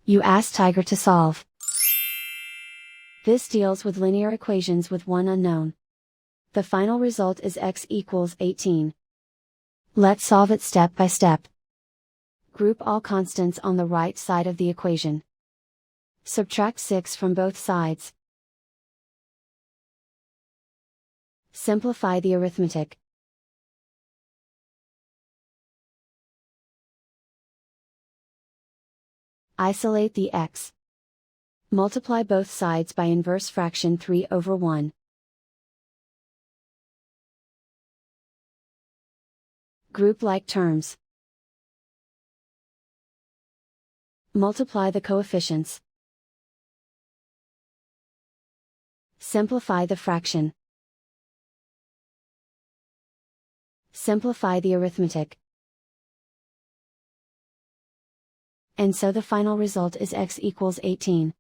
You ask Tiger to solve. This deals with linear equations with one unknown. The final result is x equals 18. Let's solve it step by step. Group all constants on the right side of the equation. Subtract 6 from both sides. Simplify the arithmetic. Isolate the x. Multiply both sides by inverse fraction 3/1. Group like terms. Multiply the coefficients. Simplify the fraction. Simplify the arithmetic. And so the final result is x equals 18.